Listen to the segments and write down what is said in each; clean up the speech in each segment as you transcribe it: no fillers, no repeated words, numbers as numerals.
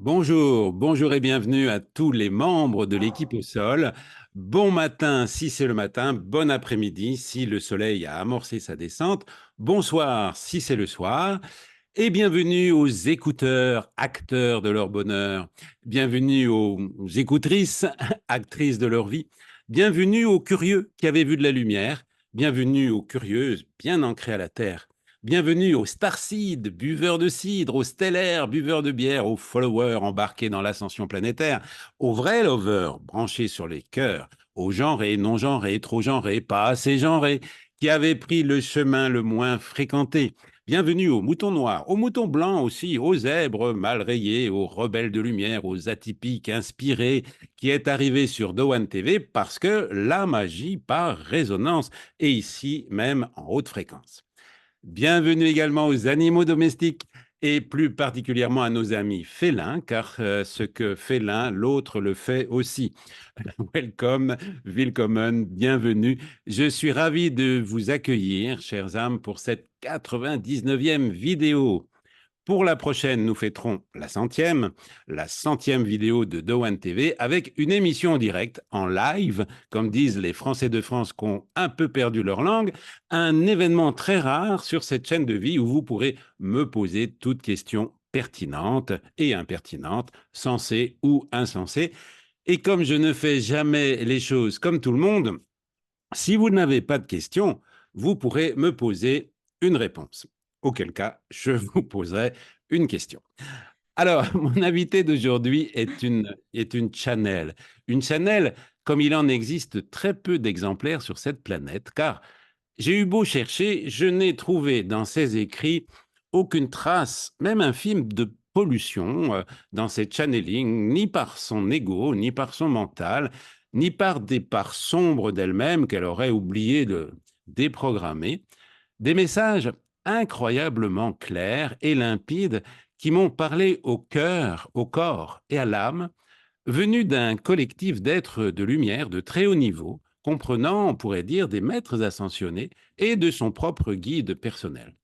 Bonjour, bonjour et bienvenue à tous les membres de l'équipe au sol. Bon matin si c'est le matin, bon après-midi si le soleil a amorcé sa descente, bonsoir si c'est le soir, et bienvenue aux écouteurs, acteurs de leur bonheur, bienvenue aux écoutrices, actrices de leur vie, bienvenue aux curieux qui avaient vu de la lumière, bienvenue aux curieuses bien ancrées à la terre. Bienvenue aux starseeds, buveurs de cidre, aux stellaires, buveurs de bière, aux followers embarqués dans l'ascension planétaire, aux vrais lovers branchés sur les cœurs, aux genrés, non-genrés, trop genrés, pas assez genrés, qui avaient pris le chemin le moins fréquenté. Bienvenue aux moutons noirs, aux moutons blancs aussi, aux zèbres mal rayés, aux rebelles de lumière, aux atypiques inspirés, qui est arrivé sur Dowan TV parce que la magie par résonance, et ici même en haute fréquence. Bienvenue également aux animaux domestiques et plus particulièrement à nos amis félins, car ce que fait l'un, l'autre le fait aussi. Welcome, willkommen, bienvenue. Je suis ravi de vous accueillir, chers âmes, pour cette 99e vidéo. Pour la prochaine, nous fêterons la centième vidéo de Dowan TV avec une émission en direct, en live, comme disent les Français de France qui ont un peu perdu leur langue, un événement très rare sur cette chaîne de vie où vous pourrez me poser toutes questions pertinentes et impertinentes, sensées ou insensées. Et comme je ne fais jamais les choses comme tout le monde, si vous n'avez pas de questions, vous pourrez me poser une réponse. Auquel cas, je vous poserai une question. Alors, mon invité d'aujourd'hui est une channel. Une channel, comme il en existe très peu d'exemplaires sur cette planète, car j'ai eu beau chercher, je n'ai trouvé dans ses écrits aucune trace, même infime, de pollution dans ses channelings, ni par son ego, ni par son mental, ni par des parts sombres d'elle-même qu'elle aurait oublié de déprogrammer. Des messages incroyablement clairs et limpides qui m'ont parlé au cœur, au corps et à l'âme, venu d'un collectif d'êtres de lumière de très haut niveau, comprenant, on pourrait dire, des maîtres ascensionnés et de son propre guide personnel.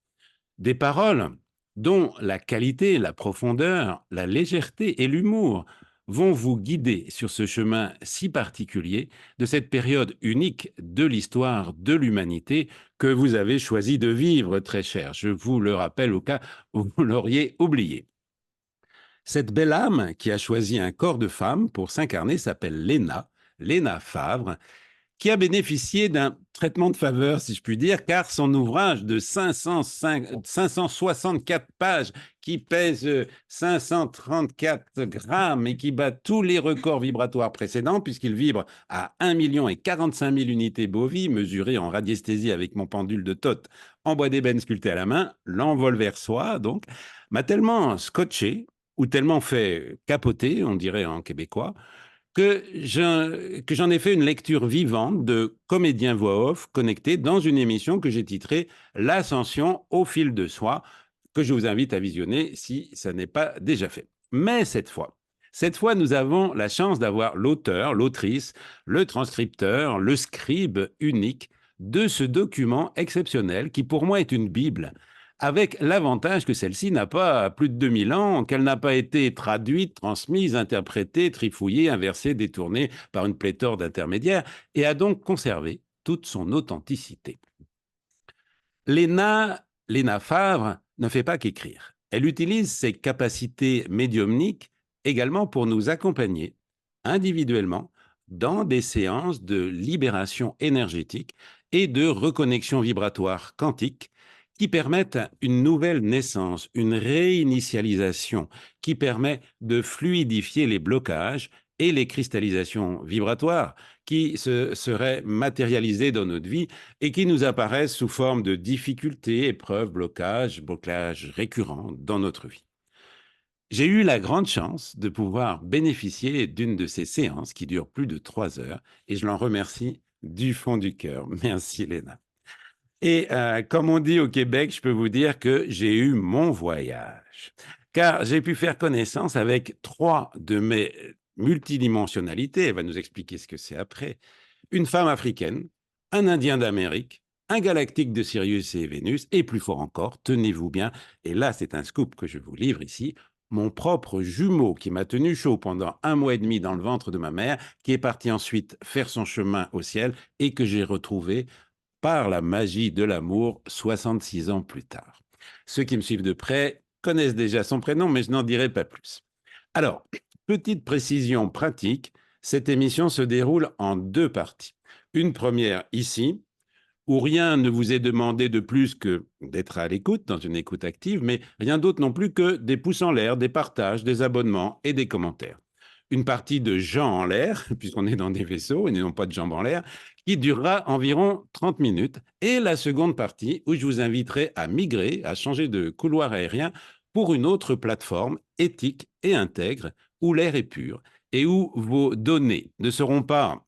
Des paroles dont la qualité, la profondeur, la légèreté et l'humour vont vous guider sur ce chemin si particulier de cette période unique de l'histoire de l'humanité que vous avez choisi de vivre, très cher. Je vous le rappelle au cas où vous l'auriez oublié. Cette belle âme qui a choisi un corps de femme pour s'incarner s'appelle Léna Favre, qui a bénéficié d'un traitement de faveur, si je puis dire, car son ouvrage de 564 pages, qui pèse 534 grammes et qui bat tous les records vibratoires précédents, puisqu'il vibre à 1 45 000 unités bovies, mesurées en radiesthésie avec mon pendule de Thoth en bois d'ébène sculpté à la main, l'envol vers soi, donc, m'a tellement scotché, ou tellement fait capoter, on dirait en québécois, que j'en ai fait une lecture vivante de comédien voix off connecté dans une émission que j'ai titrée L'ascension au fil de soi, que je vous invite à visionner si ça n'est pas déjà fait. Mais cette fois, nous avons la chance d'avoir l'auteur, l'autrice, le transcripteur, le scribe unique de ce document exceptionnel qui pour moi est une Bible, avec l'avantage que celle-ci n'a pas plus de 2000 ans, qu'elle n'a pas été traduite, transmise, interprétée, trifouillée, inversée, détournée par une pléthore d'intermédiaires, et a donc conservé toute son authenticité. Léna Favre ne fait pas qu'écrire. Elle utilise ses capacités médiumniques également pour nous accompagner individuellement dans des séances de libération énergétique et de reconnexion vibratoire quantique qui permettent une nouvelle naissance, une réinitialisation qui permet de fluidifier les blocages et les cristallisations vibratoires qui se seraient matérialisées dans notre vie et qui nous apparaissent sous forme de difficultés, épreuves, blocages récurrents dans notre vie. J'ai eu la grande chance de pouvoir bénéficier d'une de ces séances qui durent plus de 3 heures et je l'en remercie du fond du cœur. Merci Léna. Et comme on dit au Québec, je peux vous dire que j'ai eu mon voyage, car j'ai pu faire connaissance avec trois de mes multidimensionnalités, elle va nous expliquer ce que c'est après, une femme africaine, un Indien d'Amérique, un galactique de Sirius et Vénus, et plus fort encore, tenez-vous bien, et là c'est un scoop que je vous livre ici, mon propre jumeau qui m'a tenu chaud pendant 1 mois et demi dans le ventre de ma mère, qui est parti ensuite faire son chemin au ciel et que j'ai retrouvé par la magie de l'amour 66 ans plus tard. Ceux qui me suivent de près connaissent déjà son prénom, mais je n'en dirai pas plus. Alors, petite précision pratique, cette émission se déroule en 2 parties. Une première ici, où rien ne vous est demandé de plus que d'être à l'écoute, dans une écoute active, mais rien d'autre non plus que des pouces en l'air, des partages, des abonnements et des commentaires. Une partie de gens en l'air, puisqu'on est dans des vaisseaux et non pas de jambes en l'air, qui durera environ 30 minutes. Et la seconde partie, où je vous inviterai à migrer, à changer de couloir aérien pour une autre plateforme éthique et intègre, où l'air est pur et où vos données ne seront pas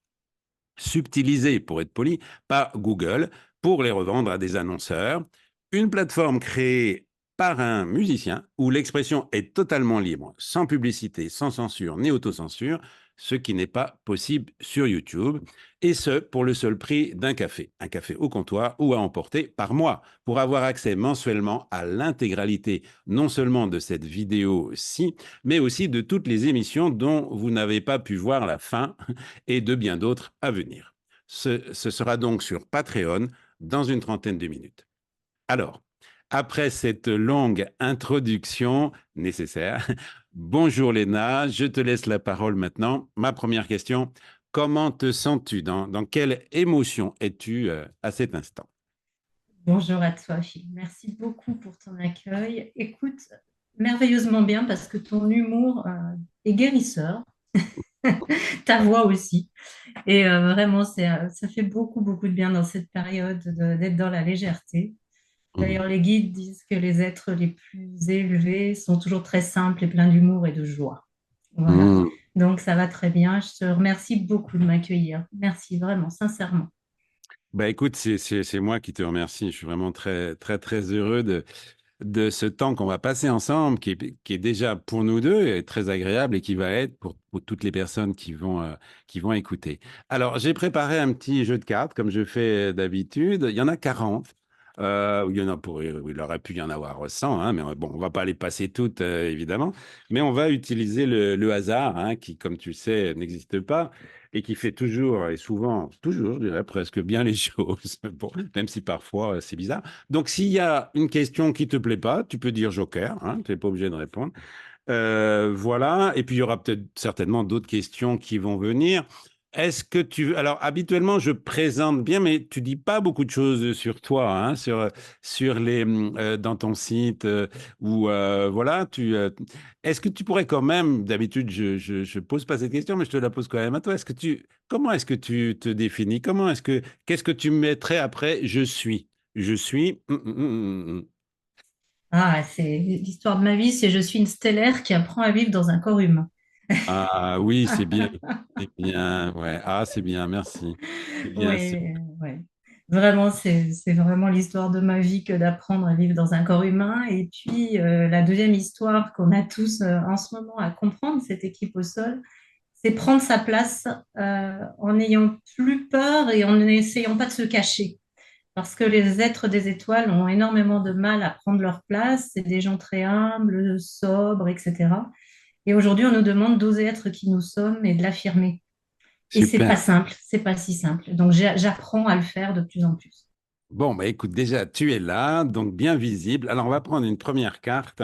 subtilisés, pour être poli, par Google pour les revendre à des annonceurs. Une plateforme créée par un musicien où l'expression est totalement libre, sans publicité, sans censure ni autocensure, ce qui n'est pas possible sur YouTube, et ce, pour le seul prix d'un café. Un café au comptoir ou à emporter par mois, pour avoir accès mensuellement à l'intégralité, non seulement de cette vidéo-ci, mais aussi de toutes les émissions dont vous n'avez pas pu voir la fin et de bien d'autres à venir. Ce sera donc sur Patreon dans une trentaine de minutes. Alors, après cette longue introduction nécessaire, bonjour Léna, je te laisse la parole maintenant. Ma première question, comment te sens-tu? Dans quelle émotion es-tu à cet instant? Bonjour à toi, Phil. Merci beaucoup pour ton accueil. Écoute, merveilleusement bien parce que ton humour est guérisseur, ta voix aussi. Et vraiment, ça fait beaucoup, beaucoup de bien dans cette période d'être dans la légèreté. Mmh. D'ailleurs, les guides disent que les êtres les plus élevés sont toujours très simples et pleins d'humour et de joie. Voilà. Mmh. Donc, ça va très bien. Je te remercie beaucoup de m'accueillir. Merci vraiment, sincèrement. Bah écoute, c'est moi qui te remercie. Je suis vraiment très, très, très heureux de ce temps qu'on va passer ensemble, qui est déjà pour nous deux très agréable et qui va être pour toutes les personnes qui vont écouter. Alors, j'ai préparé un petit jeu de cartes, comme je fais d'habitude. Il y en a 40. Il y en a il aurait pu y en avoir 100, hein, mais bon, on va pas les passer toutes, évidemment. Mais on va utiliser le hasard, hein, qui, comme tu le sais, n'existe pas et qui fait toujours et souvent, toujours, je dirais presque bien les choses. Bon, même si parfois c'est bizarre. Donc, s'il y a une question qui te plaît pas, tu peux dire joker, hein, tu n'es pas obligé de répondre. Voilà. Et puis, il y aura peut-être certainement d'autres questions qui vont venir. Est-ce que tu... Alors, habituellement, je présente bien, mais tu dis pas beaucoup de choses sur toi, hein, dans ton site, ou voilà. Est-ce que tu pourrais quand même, d'habitude, je pose pas cette question, mais je te la pose quand même à toi. Comment est-ce que tu te définis? Qu'est-ce que tu mettrais après je suis? Je suis. Ah, c'est l'histoire de ma vie, c'est je suis une stellaire qui apprend à vivre dans un corps humain. Ah oui, c'est bien. C'est bien. Ouais. Ah, c'est bien. Merci. C'est bien. Oui, ouais. Vraiment, c'est vraiment l'histoire de ma vie que d'apprendre à vivre dans un corps humain. Et puis, la deuxième histoire qu'on a tous en ce moment à comprendre, cette équipe au sol, c'est prendre sa place en n'ayant plus peur et en n'essayant pas de se cacher. Parce que les êtres des étoiles ont énormément de mal à prendre leur place. C'est des gens très humbles, sobres, etc. Et aujourd'hui, on nous demande d'oser être qui nous sommes et de l'affirmer. Et c'est Super. pas simple, c'est pas si simple. Donc j'apprends à le faire de plus en plus. Bon, bah écoute, déjà, tu es là, donc bien visible. Alors, on va prendre une première carte.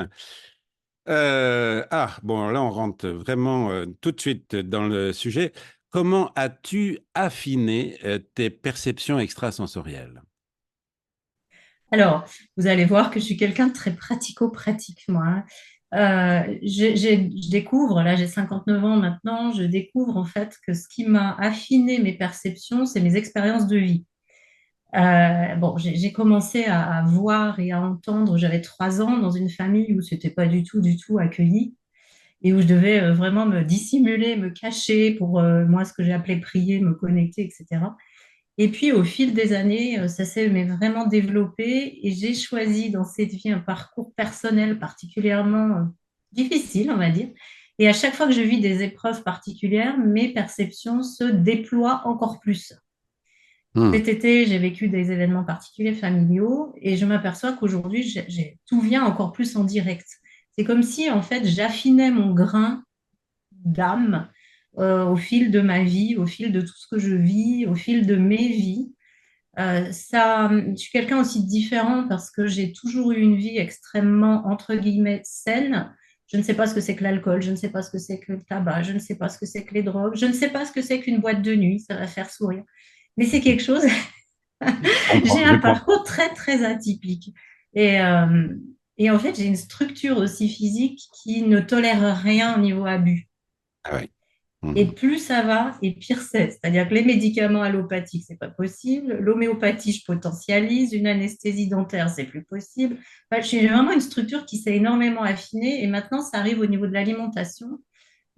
Bon, là, on rentre vraiment tout de suite dans le sujet. Comment as-tu affiné tes perceptions extrasensorielles? Alors, vous allez voir que je suis quelqu'un de très pratico-pratique, moi, hein. Je découvre, là j'ai 59 ans maintenant, je découvre en fait que ce qui m'a affiné mes perceptions, c'est mes expériences de vie. Bon, j'ai commencé à voir et à entendre, j'avais 3 ans dans une famille où c'était pas du tout accueilli et où je devais vraiment me dissimuler, me cacher pour moi ce que j'ai appelé prier, me connecter, etc. Et puis au fil des années, ça s'est mais vraiment développé et j'ai choisi dans cette vie un parcours personnel particulièrement difficile, on va dire. Et à chaque fois que je vis des épreuves particulières, mes perceptions se déploient encore plus. Hmm. Cet été, j'ai vécu des événements particuliers familiaux et je m'aperçois qu'aujourd'hui, tout vient encore plus en direct. C'est comme si, en fait, j'affinais mon grain d'âme au fil de ma vie, au fil de tout ce que je vis, au fil de mes vies. Je suis quelqu'un aussi différent parce que j'ai toujours eu une vie extrêmement, entre guillemets, saine. Je ne sais pas ce que c'est que l'alcool, je ne sais pas ce que c'est que le tabac, je ne sais pas ce que c'est que les drogues, je ne sais pas ce que c'est qu'une boîte de nuit, ça va faire sourire. Mais c'est quelque chose, Je comprends, j'ai je un comprends. parcours très, très atypique. Et, euh, et en fait, j'ai une structure aussi physique qui ne tolère rien au niveau abus. Ah ouais. Et Mhm. plus ça va, et pire c'est. C'est-à-dire que les médicaments allopathiques, c'est pas possible. L'homéopathie, je potentialise. Une anesthésie dentaire, c'est plus possible. Enfin, j'ai vraiment une structure qui s'est énormément affinée. Et maintenant, ça arrive au niveau de l'alimentation,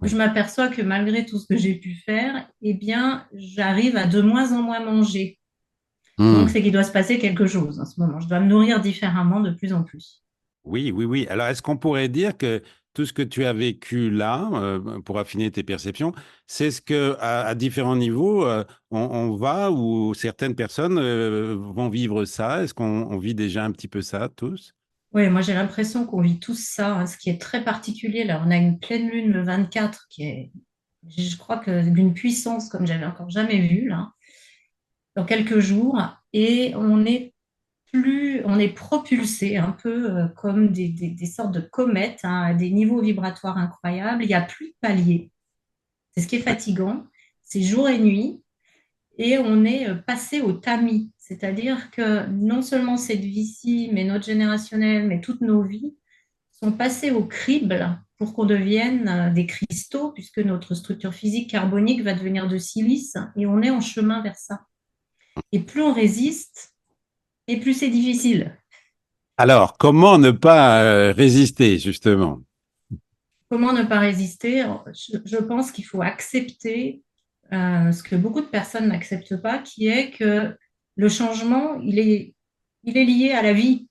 où je Oui. m'aperçois que malgré tout ce que j'ai pu faire, eh bien, j'arrive à de moins en moins manger. Donc, Mhm. c'est qu'il doit se passer quelque chose en ce moment. Je dois me nourrir différemment de plus en plus. Oui, oui, oui. Alors, est-ce qu'on pourrait dire que tout ce que tu as vécu là, pour affiner tes perceptions, c'est ce que, à différents niveaux, on va ou certaines personnes vont vivre ça? Est-ce qu'on vit déjà un petit peu ça, tous? Oui, moi j'ai l'impression qu'on vit tous ça, hein. Ce qui est très particulier, là, on a une pleine lune le 24 qui est, je crois que d'une puissance comme j'avais encore jamais vu, là, dans quelques jours, et on est propulsé un peu comme des sortes de comètes, hein, à des niveaux vibratoires incroyables. Il n'y a plus de paliers. C'est ce qui est fatigant. C'est jour et nuit. Et on est passé au tamis, c'est-à-dire que non seulement cette vie-ci, mais notre générationnel, mais toutes nos vies sont passées au crible pour qu'on devienne des cristaux, puisque notre structure physique carbonique va devenir de silice, et on est en chemin vers ça. Et plus on résiste, et plus c'est difficile. Alors, comment ne pas résister, justement? Comment ne pas résister? Je pense qu'il faut accepter ce que beaucoup de personnes n'acceptent pas, qui est que le changement, il est lié à la vie.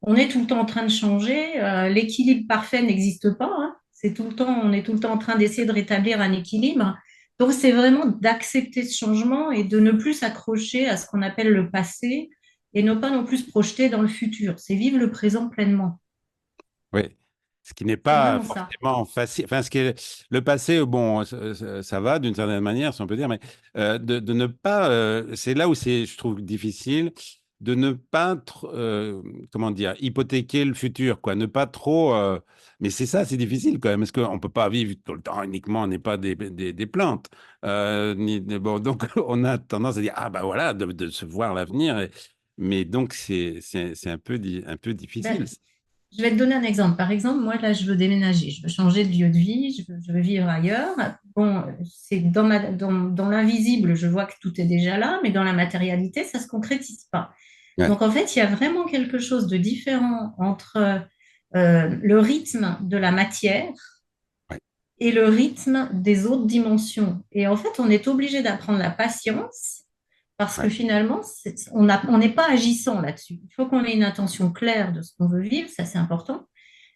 On est tout le temps en train de changer. L'équilibre parfait n'existe pas, hein. C'est tout le temps, on est tout le temps en train d'essayer de rétablir un équilibre. Donc, c'est vraiment d'accepter ce changement et de ne plus s'accrocher à ce qu'on appelle le passé et ne pas non plus se projeter dans le futur. C'est vivre le présent pleinement. Oui. Ce qui n'est C'est pas vraiment ça. forcément facile. Enfin, le passé, bon, ça va d'une certaine manière, si on peut dire, mais de ne pas, c'est là où c'est, je trouve, difficile, de ne pas, comment dire, hypothéquer le futur, quoi. Ne pas trop. Mais c'est ça, c'est difficile quand même, parce qu'on ne peut pas vivre tout le temps uniquement, on n'est pas des plantes. Bon, donc, on a tendance à dire, ah ben voilà, de se voir l'avenir. Mais donc, c'est un peu difficile. Ben, je vais te donner un exemple. Par exemple, moi, là, je veux déménager, je veux changer de lieu de vie, je veux vivre ailleurs. Bon, c'est dans l'invisible, je vois que tout est déjà là, mais dans la matérialité, ça ne se concrétise pas. Ouais. Donc, en fait, il y a vraiment quelque chose de différent entre le rythme de la matière Ouais. et le rythme des autres dimensions. Et en fait, on est obligé d'apprendre la patience parce que Ouais. finalement, on n'est pas agissant là-dessus. Il faut qu'on ait une intention claire de ce qu'on veut vivre, ça c'est important.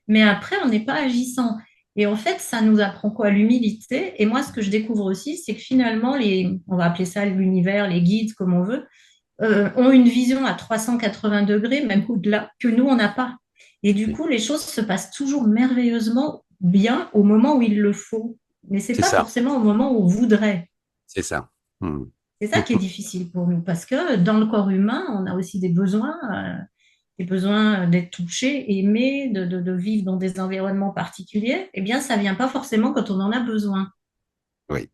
Mais après, on n'est pas agissant. Et en fait, ça nous apprend quoi? L'humilité. Et moi, ce que je découvre aussi, c'est que finalement, on va appeler ça l'univers, les guides, comme on veut, ont une vision à 380 degrés, même au-delà, que nous, on n'a pas. Et du Oui. coup, les choses se passent toujours merveilleusement bien au moment où il le faut. Mais c'est C'est pas ça, forcément au moment où on voudrait. c'est ça. Hmm. C'est ça qui est difficile pour nous, parce que dans le corps humain, on a aussi des besoins d'être touché, aimé, de vivre dans des environnements particuliers. Eh bien, ça vient pas forcément quand on en a besoin. Oui.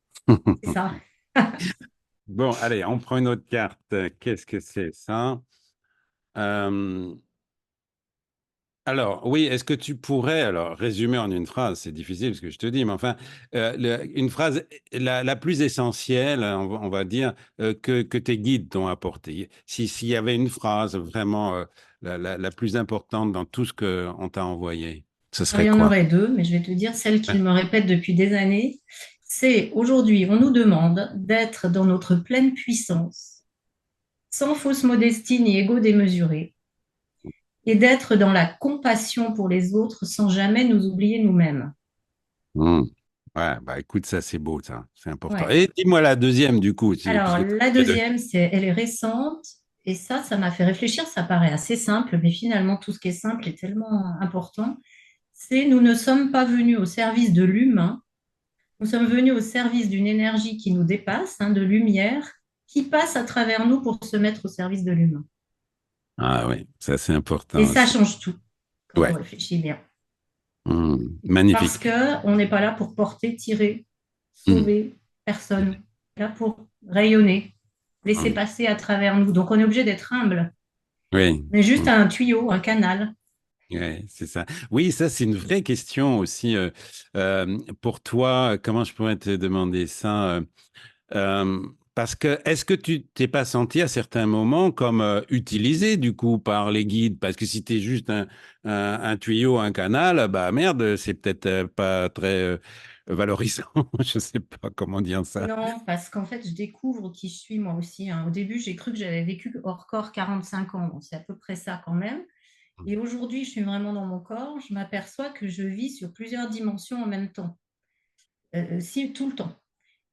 C'est ça. Bon, allez, on prend une autre carte. Qu'est-ce que c'est ça? Euh, alors, oui, est-ce que tu pourrais, alors, résumer en une phrase, c'est difficile ce que je te dis, mais enfin, une phrase la plus essentielle, on va dire, que tes guides t'ont apporté. S'il y avait une phrase vraiment la plus importante dans tout ce qu'on t'a envoyé, ce Alors, il serait y en quoi? aurait deux, mais je vais te dire celle Ouais. qu'ils me répètent depuis des années. C'est aujourd'hui, on nous demande d'être dans notre pleine puissance, sans fausse modestie ni ego démesuré, et d'être dans la compassion pour les autres sans jamais nous oublier nous-mêmes. Hmm. Ouais, bah écoute, ça c'est beau, ça, c'est important. Ouais. Et dis-moi la deuxième du coup, Alors, puisque la tu as deux. deuxième, elle est récente et ça m'a fait réfléchir. Ça paraît assez simple, mais finalement, tout ce qui est simple est tellement important. c'est nous ne sommes pas venus au service de l'humain, nous sommes venus au service d'une énergie qui nous dépasse, hein, de lumière, qui passe à travers nous pour se mettre au service de l'humain. Ah oui, ça c'est Et important ça aussi. change tout quand on Ouais. réfléchit bien. Parce Magnifique. qu'on n'est pas là pour porter, tirer, Hmm, sauver personne. On est là pour rayonner, laisser hmm. passer à travers nous. Donc on est obligé d'être humble. Oui. On est juste Hmm. un tuyau, un canal. Ouais, c'est ça. Oui, ça, c'est une vraie question aussi. Pour toi, comment je pourrais te demander ça? Parce que est-ce que tu t'es pas senti à certains moments comme utilisé du coup par les guides? Parce que si tu es juste un tuyau, un canal, bah merde, c'est peut-être pas très valorisant. Je sais pas comment dire ça. Non, parce qu'en fait, je découvre qui je suis moi aussi, hein. Au début, j'ai cru que j'avais vécu hors corps 45 ans. Bon, c'est à peu près ça quand même. Et aujourd'hui, je suis vraiment dans mon corps. Je m'aperçois que je vis sur plusieurs dimensions en même temps. Si, tout le temps.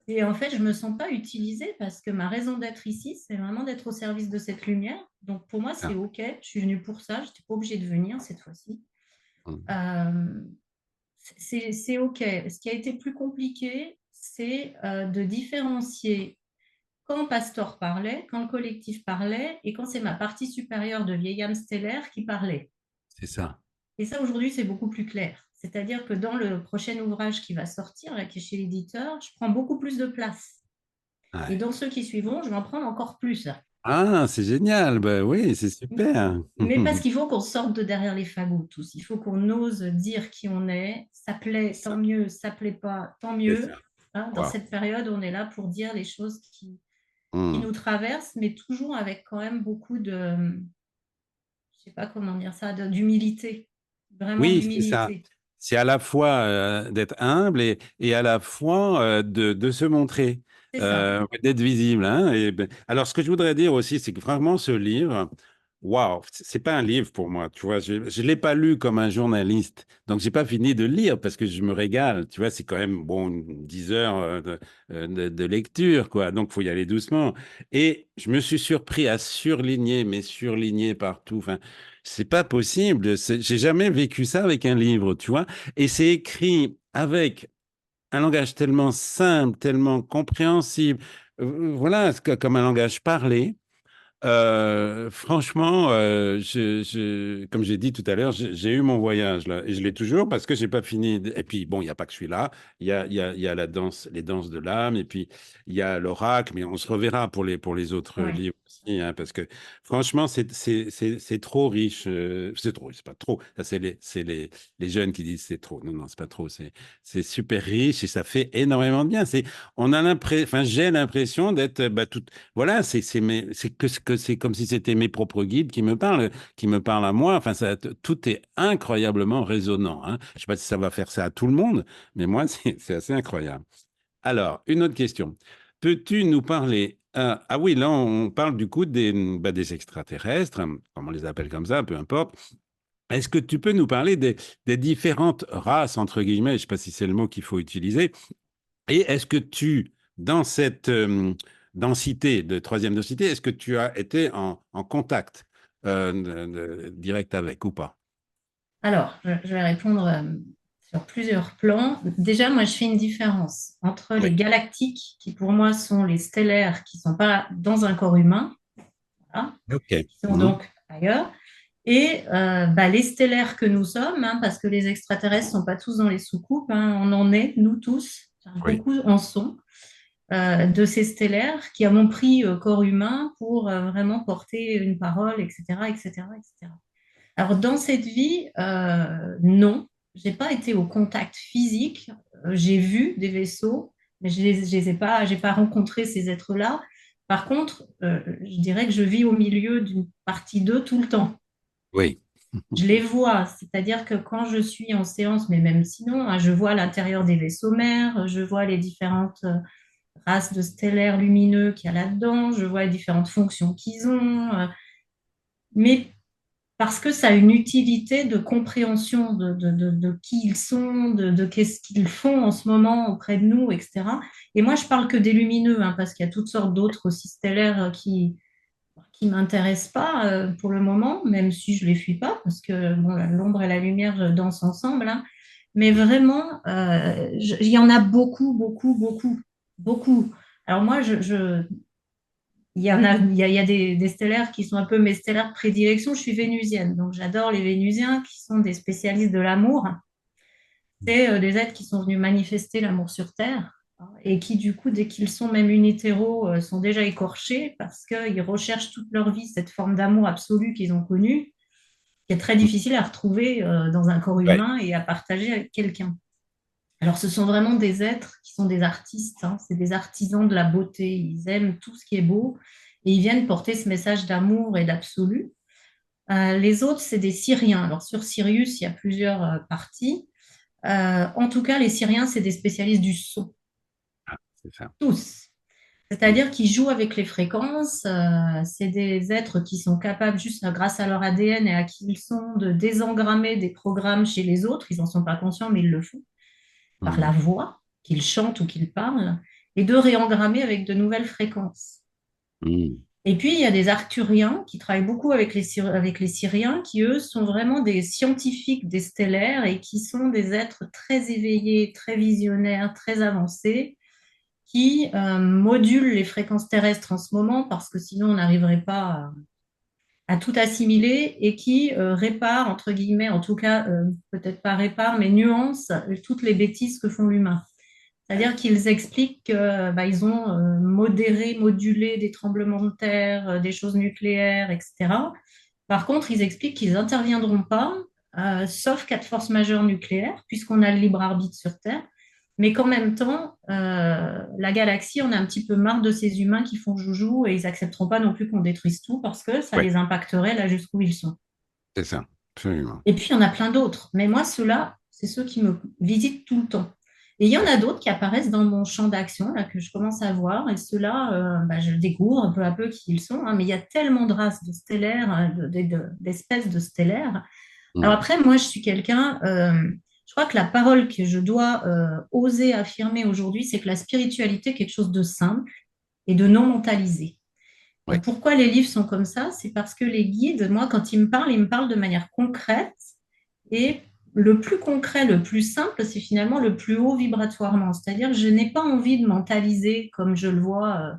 Et en fait, je ne me sens pas utilisée parce que ma raison d'être ici, c'est vraiment d'être au service de cette lumière. Donc pour moi, c'est Ah, OK. Je suis venue pour ça. Je n'étais pas obligée de venir cette fois-ci. mm, Euh, c'est OK. Ce qui a été plus compliqué, c'est de différencier quand Pastor parlait, quand le collectif parlait et quand c'est ma partie supérieure de vieille âme stellaire qui parlait. c'est ça. Et ça, aujourd'hui, c'est beaucoup plus clair. C'est-à-dire que dans le prochain ouvrage qui va sortir, là, qui est chez l'éditeur, je prends beaucoup plus de place. Et Ouais. dans ceux qui suivront, je vais en prendre encore plus. Ah, c'est génial. Bah oui, c'est super. Mais parce qu'il faut qu'on sorte de derrière les fagots tous. Il faut qu'on ose dire qui on est. Ça plaît, tant Ça, mieux. Ça plaît pas, tant c'est mieux. ça. Hein, dans Wow. cette période, on est là pour dire les choses qui Hmm. nous traversent, mais toujours avec quand même beaucoup de, je sais pas comment dire ça, d'humilité. Vraiment Oui, c'est ça. d'humilité. C'est à la fois d'être humble et à la fois de se montrer, C'est ça. d'être visible. Hein. Alors, ce que je voudrais dire aussi, c'est que vraiment, ce livre, waouh, c'est pas un livre pour moi. Tu vois, je ne l'ai pas lu comme un journaliste. Donc, j'ai pas fini de le lire parce que je me régale. Tu vois, c'est quand même, bon, 10 heures de lecture, quoi. Donc, faut y aller doucement. Et je me suis surpris à surligner, mais surligner partout. Enfin, c'est pas possible. J'ai jamais vécu ça avec un livre, tu vois. Et c'est écrit avec un langage tellement simple, tellement compréhensible. Voilà, comme un langage parlé. Franchement, comme j'ai dit tout à l'heure, j'ai eu mon voyage là, et je l'ai toujours parce que j'ai pas fini. Et puis bon, il y a pas que celui-là. Il y a la danse, les danses de l'âme, et puis il y a l'oracle. Mais on se reverra pour les autres Oui. livres aussi, hein, parce que franchement, c'est trop riche. C'est trop, c'est pas trop. Ça, les jeunes qui disent c'est trop. Non, non, c'est pas trop. C'est super riche et ça fait énormément de bien. On a l'impression, enfin, j'ai l'impression d'être bah, tout. Voilà, c'est comme si c'était mes propres guides qui me parlent à moi. Enfin, tout est incroyablement résonnant. Hein. Je ne sais pas si ça va faire ça à tout le monde, mais moi, c'est assez incroyable. Alors, une autre question. Peux-tu nous parler ah oui, là, on parle du coup des extraterrestres, hein, comme on les appelle comme ça, peu importe. Est-ce que tu peux nous parler des différentes races, entre guillemets, je ne sais pas si c'est le mot qu'il faut utiliser, et est-ce que dans cette densité, de troisième densité, est-ce que tu as été en contact direct avec ou pas? Alors, je vais répondre sur plusieurs plans. Déjà, moi, je fais une différence entre Oui. les galactiques, qui pour moi sont les stellaires, qui ne sont pas dans un corps humain, voilà, OK. qui sont Mhm. donc ailleurs, et les stellaires que nous sommes, hein, parce que les extraterrestres ne sont pas tous dans les soucoupes, hein, on en est, nous tous, enfin, Oui. beaucoup en sont, de ces stellaires qui avons pris corps humain pour vraiment porter une parole, etc., etc., etc. Alors, dans cette vie, non, j'ai pas été au contact physique. J'ai vu des vaisseaux, mais je les ai pas, j'ai pas rencontré ces êtres-là. Par contre, je dirais que je vis au milieu d'une partie d'eux tout le temps. Oui. Je les vois, c'est-à-dire que quand je suis en séance, mais même sinon, hein, je vois l'intérieur des vaisseaux mères, je vois les différentes races de stellaires lumineux qu'il y a là-dedans, je vois les différentes fonctions qu'ils ont. Mais parce que ça a une utilité de compréhension de qui ils sont, de qu'est-ce qu'ils font en ce moment auprès de nous, etc. Et moi, je parle que des lumineux, hein, parce qu'il y a toutes sortes d'autres aussi stellaires qui m'intéressent pas pour le moment, même si je les fuis pas, parce que bon, l'ombre et la lumière dansent ensemble, hein. Mais vraiment, il y en a beaucoup, beaucoup, beaucoup, beaucoup. Alors moi, il y en a, il y a des stellaires qui sont un peu mes stellaires de prédilection. Je suis vénusienne, donc j'adore les Vénusiens qui sont des spécialistes de l'amour. C'est des êtres qui sont venus manifester l'amour sur Terre et qui, du coup, dès qu'ils sont même unitéros, sont déjà écorchés parce qu'ils recherchent toute leur vie cette forme d'amour absolu qu'ils ont connue, qui est très difficile à retrouver dans un corps Ouais. humain et à partager avec quelqu'un. Alors, ce sont vraiment des êtres qui sont des artistes, hein, c'est des artisans de la beauté. Ils aiment tout ce qui est beau et ils viennent porter ce message d'amour et d'absolu. Les autres, c'est des Syriens. Alors, sur Sirius, il y a plusieurs parties. En tout cas, les Syriens, c'est des spécialistes du son, C'est ça. tous. Mm. C'est-à-dire qu'ils jouent avec les fréquences. C'est des êtres qui sont capables, juste grâce à leur ADN et à qui ils sont, de désengrammer des programmes chez les autres. Ils n'en sont pas conscients, mais ils le font par la Mm. voix, qu'ils chantent ou qu'ils parlent, et de réengrammer avec de nouvelles fréquences. Mm. Et puis, il y a des Arcturiens qui travaillent beaucoup avec les Syriens, qui, eux, sont vraiment des scientifiques des stellaires et qui sont des êtres très éveillés, très visionnaires, très avancés, qui modulent les fréquences terrestres en ce moment, parce que sinon, on n'arriverait pas à tout assimiler, et qui réparent, entre guillemets, en tout cas, peut-être pas réparent, mais nuancent toutes les bêtises que font l'humain. C'est-à-dire qu'ils expliquent qu'ils ont modéré, modulé des tremblements de terre, des choses nucléaires, etc. Par contre, ils expliquent qu'ils n'interviendront pas, sauf cas de force majeure nucléaire, puisqu'on a le libre arbitre sur Terre, mais qu'en même temps, la galaxie, on a un petit peu marre de ces humains qui font joujou et ils n'accepteront pas non plus qu'on détruise tout parce que ça Ouais, les impacterait là jusqu'où ils sont. c'est ça. Absolument. Et puis, il y en a plein d'autres. Mais moi, ceux-là, c'est ceux qui me visitent tout le temps. Et il y en a d'autres qui apparaissent dans mon champ d'action, là, que je commence à voir. Et ceux-là, je découvre peu à peu qui ils sont, hein. Mais il y a tellement de races de stellaires, d'espèces de stellaires. Alors Mm. après, moi, je suis quelqu'un, je crois que la parole que je dois oser affirmer aujourd'hui, c'est que la spiritualité est quelque chose de simple et de non mentalisé. Ouais. Pourquoi les livres sont comme ça? C'est parce que les guides, moi, quand ils me parlent de manière concrète et le plus concret, le plus simple, c'est finalement le plus haut vibratoirement. C'est-à-dire que je n'ai pas envie de mentaliser comme je le vois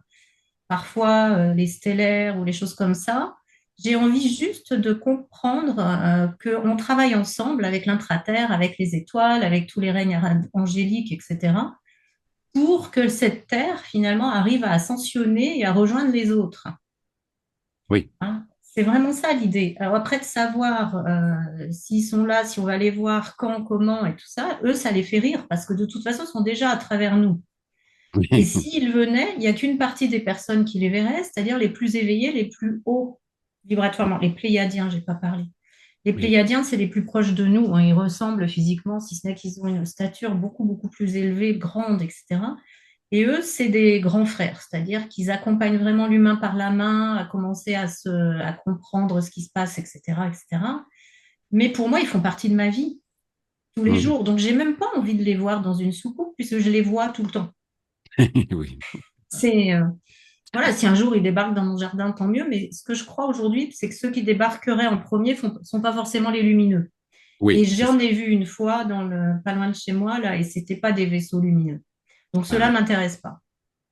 parfois les stellaires ou les choses comme ça. J'ai envie juste de comprendre qu'on travaille ensemble avec l'intraterre, avec les étoiles, avec tous les règnes angéliques, etc., pour que cette terre, finalement, arrive à ascensionner et à rejoindre les autres. Oui. Hein. C'est vraiment ça l'idée. Alors après, de savoir s'ils sont là, si on va les voir, quand, comment et tout ça, eux, ça les fait rire parce que de toute façon, ils sont déjà à travers nous. Et s'ils venaient, il n'y a qu'une partie des personnes qui les verraient, c'est-à-dire les plus éveillés, les plus hauts vibratoirement. Les Pléiadiens, j'ai pas parlé. Les Oui. Pléiadiens, c'est les plus proches de nous, hein. Ils ressemblent physiquement, si ce n'est qu'ils ont une stature beaucoup, beaucoup plus élevée, grande, etc. Et eux, c'est des grands frères, c'est-à-dire qu'ils accompagnent vraiment l'humain par la main à commencer à comprendre ce qui se passe, etc., etc. Mais pour moi, ils font partie de ma vie tous les Mm. jours. Donc, j'ai même pas envie de les voir dans une soucoupe puisque je les vois tout le temps. Oui. C'est voilà, si un jour ils débarquent dans mon jardin, tant mieux. Mais ce que je crois aujourd'hui, c'est que ceux qui débarqueraient en premier sont pas forcément les lumineux. Et Oui, c'est ça. j'en ai vu une fois pas loin de chez moi là, et c'était pas des vaisseaux lumineux. Donc, cela Ah. m'intéresse pas.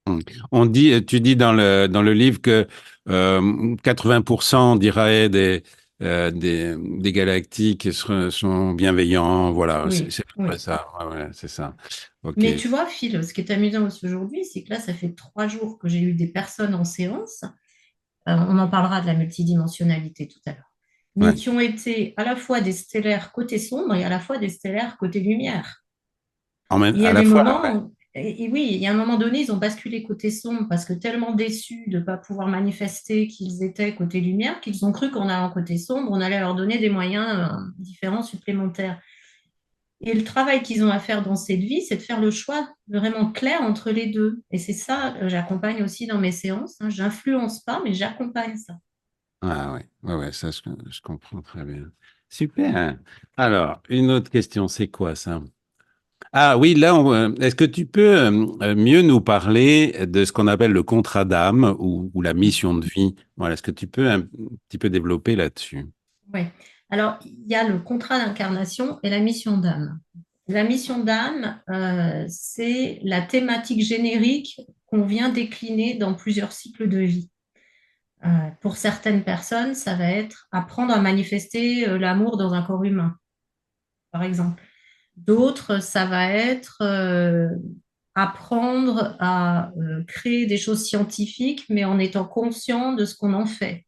Mm. On dit, tu dis dans le livre que 80% d'Irae des galactiques sont bienveillants. Voilà, Oui, c'est à peu près oui. ça. Ouais, ouais, c'est ça. Ok. Mais tu vois, Phil, ce qui est amusant aussi aujourd'hui, c'est que là, ça fait 3 jours que j'ai eu des personnes en séance. On en parlera de la multidimensionnalité tout à l'heure. Mais Ouais. qui ont été à la fois des stellaires côté sombre et à la fois des stellaires côté lumière. Il y À a la des fois. moments, et oui, il y a un moment donné, ils ont basculé côté sombre parce que tellement déçus de ne pas pouvoir manifester qu'ils étaient côté lumière, qu'ils ont cru qu'en allant côté sombre, on allait leur donner des moyens différents, supplémentaires. Et le travail qu'ils ont à faire dans cette vie, c'est de faire le choix vraiment clair entre les deux. Et c'est ça que j'accompagne aussi dans mes séances, hein. J'influence pas, mais j'accompagne ça. Ah ouais, ouais, ouais, ça je comprends très bien. Super. Alors, une autre question, c'est quoi ça? Ah oui, là, est-ce que tu peux mieux nous parler de ce qu'on appelle le contrat d'âme ou la mission de vie? Voilà, est-ce que tu peux un petit peu développer là-dessus? Oui. Alors, il y a le contrat d'incarnation et la mission d'âme. La mission d'âme, c'est la thématique générique qu'on vient décliner dans plusieurs cycles de vie. Pour certaines personnes, ça va être apprendre à manifester l'amour dans un corps humain, par exemple. D'autres, ça va être apprendre à créer des choses scientifiques, mais en étant conscient de ce qu'on en fait.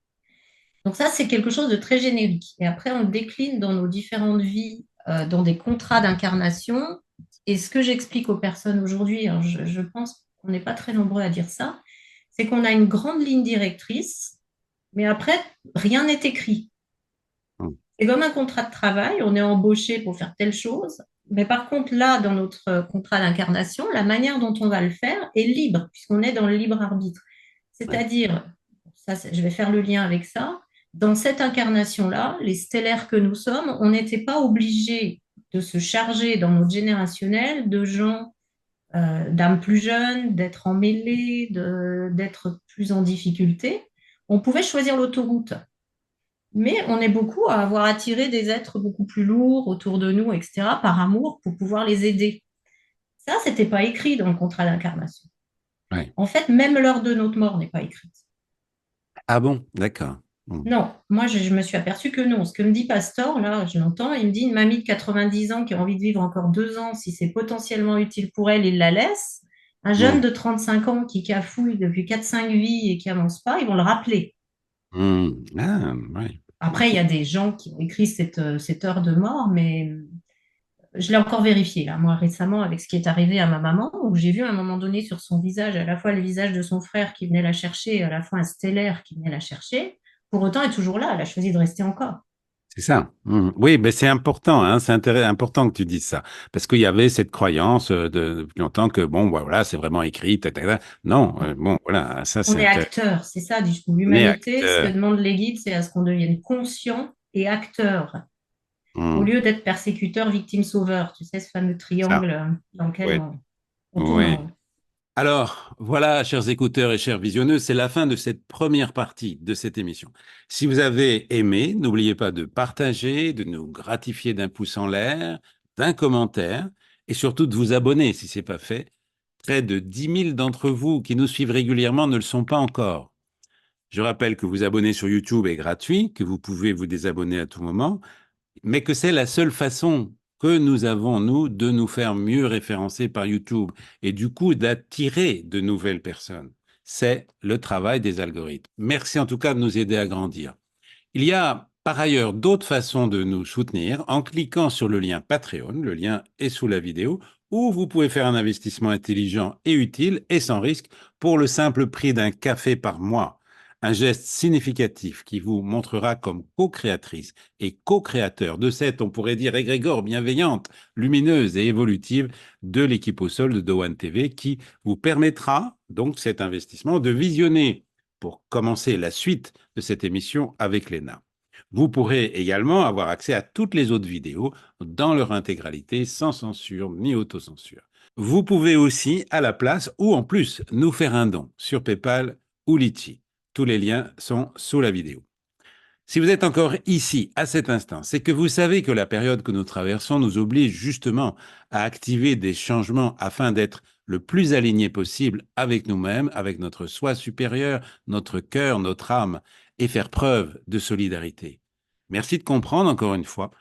Donc ça, c'est quelque chose de très générique. Et après, on le décline dans nos différentes vies, dans des contrats d'incarnation. Et ce que j'explique aux personnes aujourd'hui, alors je pense qu'on n'est pas très nombreux à dire ça, c'est qu'on a une grande ligne directrice, mais après, rien n'est écrit. Hmm. C'est comme un contrat de travail, on est embauché pour faire telle chose. Mais par contre, là, dans notre contrat d'incarnation, la manière dont on va le faire est libre, puisqu'on est dans le libre arbitre. Ouais. C'est-à-dire, ça, je vais faire le lien avec ça, dans cette incarnation-là, les stellaires que nous sommes, on n'était pas obligé de se charger dans notre générationnel de gens, d'âmes plus jeunes, d'être emmêlés, d'être plus en difficulté. On pouvait choisir l'autoroute. Mais on est beaucoup à avoir attiré des êtres beaucoup plus lourds autour de nous, etc., par amour, pour pouvoir les aider. Ça, c'était pas écrit dans le contrat d'incarnation. Ouais. En fait, même l'heure de notre mort n'est pas écrite. Ah bon, d'accord. Hmm. Non, moi, je me suis aperçue que non. Ce que me dit Pastor, là, je l'entends, il me dit une mamie de 90 ans qui a envie de vivre encore 2 ans, si c'est potentiellement utile pour elle, il la laisse. Un jeune Hmm. de 35 ans qui cafouille depuis 4-5 vies et qui avance pas, ils vont le rappeler. Hmm. Ah, ouais. Après, il Ok. y a des gens qui ont écrit cette heure de mort, mais je l'ai encore vérifié, là, moi, récemment, avec ce qui est arrivé à ma maman, où j'ai vu à un moment donné sur son visage, à la fois le visage de son frère qui venait la chercher, et à la fois un stellaire qui venait la chercher. Pour autant, elle est toujours là, elle a choisi de rester encore. C'est ça. Hmm. Oui, mais c'est important, hein, c'est important que tu dises ça. Parce qu'il y avait cette croyance depuis longtemps que, bon, bah, voilà, c'est vraiment écrit, ta. Non, bon, voilà, ça, On c'est est intéressant. acteur, c'est ça, du coup. On est L'humanité, ce que acteur. demandent les guides, c'est à ce qu'on devienne conscient et acteur, au Hmm. lieu d'être persécuteur, victime, sauveur. Tu sais, ce fameux Ça, triangle dans lequel oui. on tourne en Oui. rond. Alors, voilà, chers écouteurs et chers visionneux, c'est la fin de cette première partie de cette émission. Si vous avez aimé, n'oubliez pas de partager, de nous gratifier d'un pouce en l'air, d'un commentaire et surtout de vous abonner si ce n'est pas fait. Près de 10 000 d'entre vous qui nous suivent régulièrement ne le sont pas encore. Je rappelle que vous abonner sur YouTube est gratuit, que vous pouvez vous désabonner à tout moment mais que c'est la seule façon que nous avons, nous, de nous faire mieux référencer par YouTube et du coup d'attirer de nouvelles personnes. C'est le travail des algorithmes. Merci en tout cas de nous aider à grandir. Il y a par ailleurs d'autres façons de nous soutenir en cliquant sur le lien Patreon, le lien est sous la vidéo, où vous pouvez faire un investissement intelligent et utile et sans risque pour le simple prix d'un café par mois. Un geste significatif qui vous montrera comme co-créatrice et co-créateur de cette, on pourrait dire, égrégore bienveillante, lumineuse et évolutive de l'équipe au sol de Dowan TV qui vous permettra donc cet investissement de visionner pour commencer la suite de cette émission avec Léna. Vous pourrez également avoir accès à toutes les autres vidéos dans leur intégralité, sans censure ni autocensure. Vous pouvez aussi, à la place ou en plus, nous faire un don sur PayPal ou Litchi. Tous les liens sont sous la vidéo. Si vous êtes encore ici à cet instant, c'est que vous savez que la période que nous traversons nous oblige justement à activer des changements afin d'être le plus aligné possible avec nous-mêmes, avec notre soi supérieur, notre cœur, notre âme, et faire preuve de solidarité. Merci de comprendre encore une fois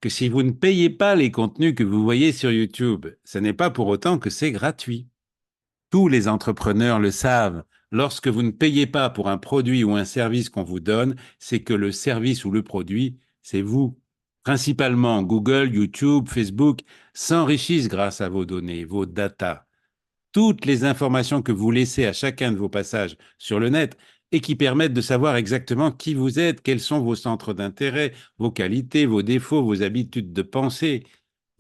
que si vous ne payez pas les contenus que vous voyez sur YouTube, ce n'est pas pour autant que c'est gratuit. Tous les entrepreneurs le savent. Lorsque vous ne payez pas pour un produit ou un service qu'on vous donne, c'est que le service ou le produit, c'est vous. Principalement, Google, YouTube, Facebook s'enrichissent grâce à vos données, vos datas. Toutes les informations que vous laissez à chacun de vos passages sur le net et qui permettent de savoir exactement qui vous êtes, quels sont vos centres d'intérêt, vos qualités, vos défauts, vos habitudes de pensée,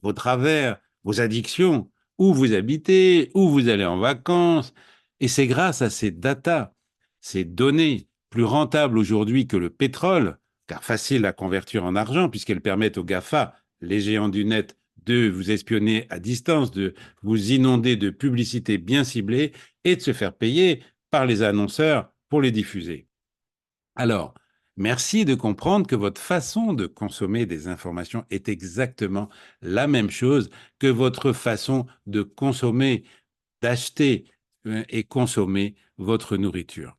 vos travers, vos addictions, où vous habitez, où vous allez en vacances. Et c'est grâce à ces datas, ces données, plus rentables aujourd'hui que le pétrole, car faciles à convertir en argent, puisqu'elles permettent aux GAFA, les géants du net, de vous espionner à distance, de vous inonder de publicités bien ciblées et de se faire payer par les annonceurs pour les diffuser. Alors, merci de comprendre que votre façon de consommer des informations est exactement la même chose que votre façon de consommer, d'acheter et consommer votre nourriture.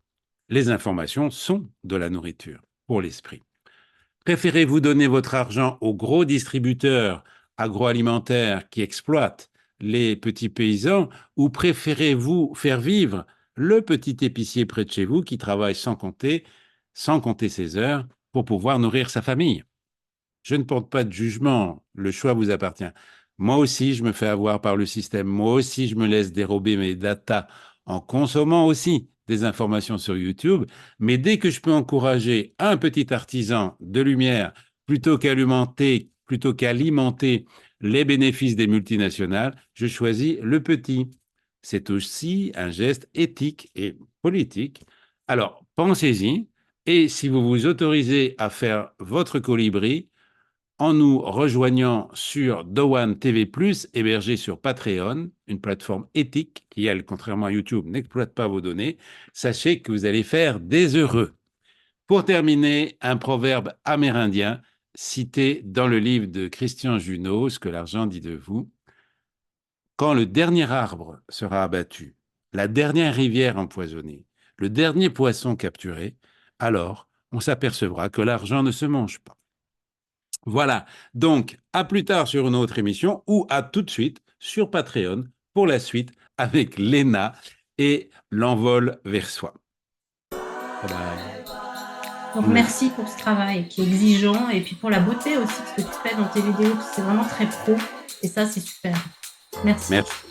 Les informations sont de la nourriture pour l'esprit. Préférez-vous donner votre argent aux gros distributeurs agroalimentaires qui exploitent les petits paysans ou préférez-vous faire vivre le petit épicier près de chez vous qui travaille sans compter ses heures pour pouvoir nourrir sa famille? Je ne porte pas de jugement, le choix vous appartient. Moi aussi, je me fais avoir par le système. Moi aussi, je me laisse dérober mes datas en consommant aussi des informations sur YouTube. Mais dès que je peux encourager un petit artisan de lumière plutôt qu'alimenter les bénéfices des multinationales, je choisis le petit. C'est aussi un geste éthique et politique. Alors, pensez-y. Et si vous vous autorisez à faire votre colibri, en nous rejoignant sur Dowan TV+, hébergé sur Patreon, une plateforme éthique qui, elle, contrairement à YouTube, n'exploite pas vos données, sachez que vous allez faire des heureux. Pour terminer, un proverbe amérindien cité dans le livre de Christian Junot, Ce que l'argent dit de vous. Quand le dernier arbre sera abattu, la dernière rivière empoisonnée, le dernier poisson capturé, alors on s'apercevra que l'argent ne se mange pas. Voilà, donc à plus tard sur une autre émission ou à tout de suite sur Patreon pour la suite avec Léna et l'envol vers soi. Bye bye. Donc, merci pour ce travail qui est exigeant et puis pour la beauté aussi, ce que tu fais dans tes vidéos, c'est vraiment très pro et ça, c'est super. Merci. Merci.